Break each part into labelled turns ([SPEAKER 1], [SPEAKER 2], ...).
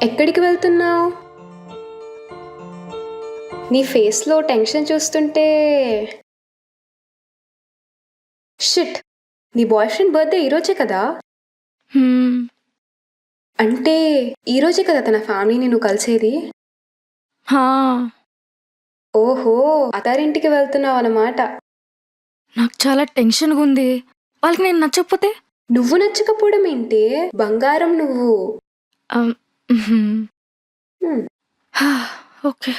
[SPEAKER 1] ఎక్కడికి వెళ్తున్నావు? నీ ఫేస్లో టెన్షన్ చూస్తుంటే షిట్, నీ బాయ్ ఫ్రెండ్ బర్త్డే ఈరోజే కదా? అంటే ఈరోజే కదా తన ఫ్యామిలీని నువ్వు కలిసేది? ఓహో, అత్తారింటికి వెళ్తున్నావు అన్నమాట.
[SPEAKER 2] నాకు చాలా టెన్షన్గా ఉంది. వాళ్ళకి నేను నచ్చకపోతే?
[SPEAKER 1] నువ్వు నచ్చకపోవడం ఏంటి? బంగారం నువ్వు.
[SPEAKER 2] ఓకే.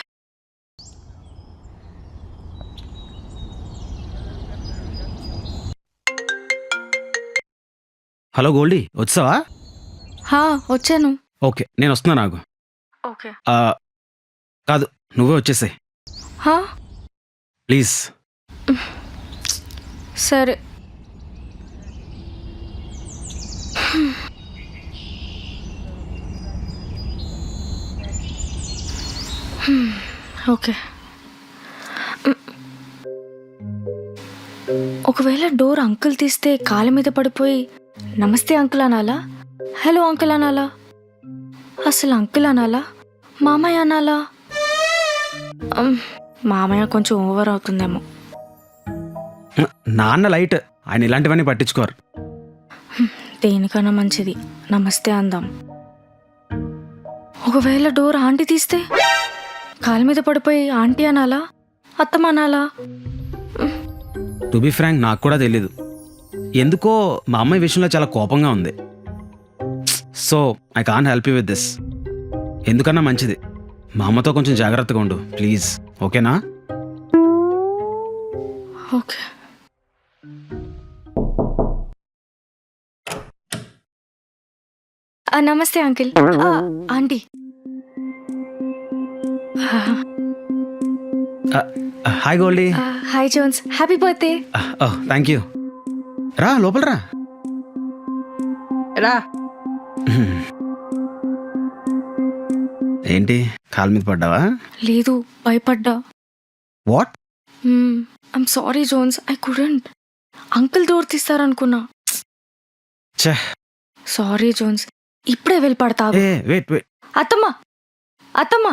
[SPEAKER 3] హలో గోల్డీ, వచ్చావా?
[SPEAKER 2] వచ్చాను.
[SPEAKER 3] ఓకే, నేను వస్తున్నా. నాకు
[SPEAKER 2] ఓకే.
[SPEAKER 3] కాదు, నువ్వే వచ్చేసాయి ప్లీజ్.
[SPEAKER 2] సరే. ఓకే. ఒకవేళ డోర్ అంకుల్ తీస్తే కాళ్ళ మీద పడిపోయి నమస్తే అంకుల్ అనాలా, హలో అంకుల్ అనాలా, అసలు అంకుల్ అనాలా, మామయ్య అనాలా? మామయ్య కొంచెం ఓవర్ అవుతుందేమో.
[SPEAKER 3] నాన్న లైట్, ఆయన ఇలాంటివన్నీ పట్టించుకోరు.
[SPEAKER 2] దేనికన్నా మంచిది నమస్తే అందాం. ఒకవేళ డోర్ ఆంటీ తీస్తే కాళ్ళ మీద పడిపోయి ఆంటీ అనాలా, అత్తమ్మ అనాలా?
[SPEAKER 3] టు బి ఫ్రాంక్, నాకు కూడా తెలీదు. ఎందుకో మా అమ్మాయి విషయంలో చాలా కోపంగా ఉంది. So I can't help you with this. ఎందుకన్నా మంచిది మా అమ్మతో కొంచెం జాగ్రత్తగా ఉండు ప్లీజ్, ఓకేనా?
[SPEAKER 2] ఓకే. నమస్తే uncle. Aunty.
[SPEAKER 3] Hi Goldie.
[SPEAKER 2] Hi Jones, happy birthday.
[SPEAKER 3] Thank you. రా లోపల రా.
[SPEAKER 4] రా.
[SPEAKER 3] ఏంటి, కాలు మీద పడ్డావా?
[SPEAKER 2] లేదు, భయపడ్డా.
[SPEAKER 3] What?
[SPEAKER 2] I'm sorry Jones, I couldn't. Uncle door తీస్తారనుకున్నా. సారీ జోన్స్, ఇప్పుడే వెళ్ళి పడతా.
[SPEAKER 3] Wait wait.
[SPEAKER 2] అత్తమ్మ, అత్తమ్మ.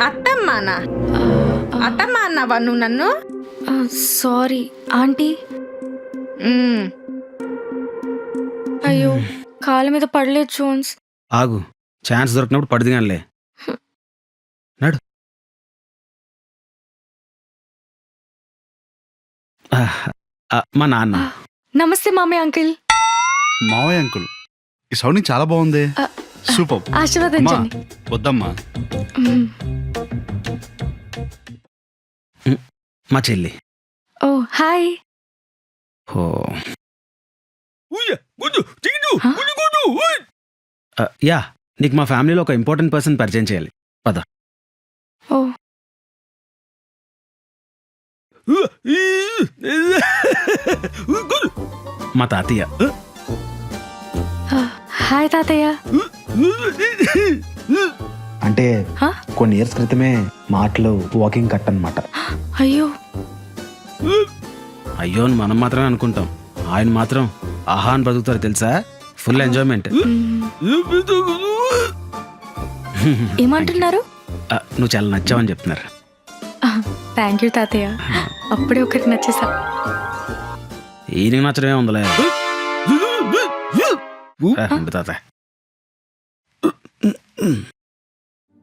[SPEAKER 4] అత్తమ్మానా? అత్తమ్మ అన్నావా నువ్వు నన్ను?
[SPEAKER 2] Sorry aunty. అయ్యో, కాళ్ళ మీద పడలేదు జోన్స్.
[SPEAKER 3] ఆగు, ఛాన్స్ దొరికినప్పుడు పడుదిగానిలే. నడు. మా నాన్న.
[SPEAKER 2] నమస్తే మామయ్య అంకుల్.
[SPEAKER 5] మావయ్య అంకుల్, ఈ సౌండింగ్ చాలా బాగుంది. సూపర్.
[SPEAKER 2] ఆశీర్వదించండి.
[SPEAKER 5] వద్దమ్మా.
[SPEAKER 3] మా చెల్లి.
[SPEAKER 2] ఓ హాయ్.
[SPEAKER 3] ఓ యా, నీకు మా ఫ్యామిలీలో ఒక ఇంపార్టెంట్ పర్సన్ పరిచయం చేయాలి. పద.
[SPEAKER 2] ఓ
[SPEAKER 3] మా తాతయ్య.
[SPEAKER 2] హాయ్ తాతయ్య.
[SPEAKER 6] అంటే కొన్ని ఇయర్స్ క్రితమే మాటలు వాకింగ్ కట్ అన్నమాట.
[SPEAKER 2] అయ్యో
[SPEAKER 3] అయ్యో అని మనం మాత్రమే అనుకుంటాం, ఆయన మాత్రం ఆహా అని బతుకుతారు తెలుసా. Full enjoyment.
[SPEAKER 2] ఏమంటున్నారు?
[SPEAKER 3] నువ్వు చాలా నచ్చావని చెప్తున్నారు.
[SPEAKER 2] థ్యాంక్ యూ తాతయ్య, అప్పుడే ఒకరికి నచ్చేసా.
[SPEAKER 3] ఈయనకి నచ్చడమే ఉందిలే. తాత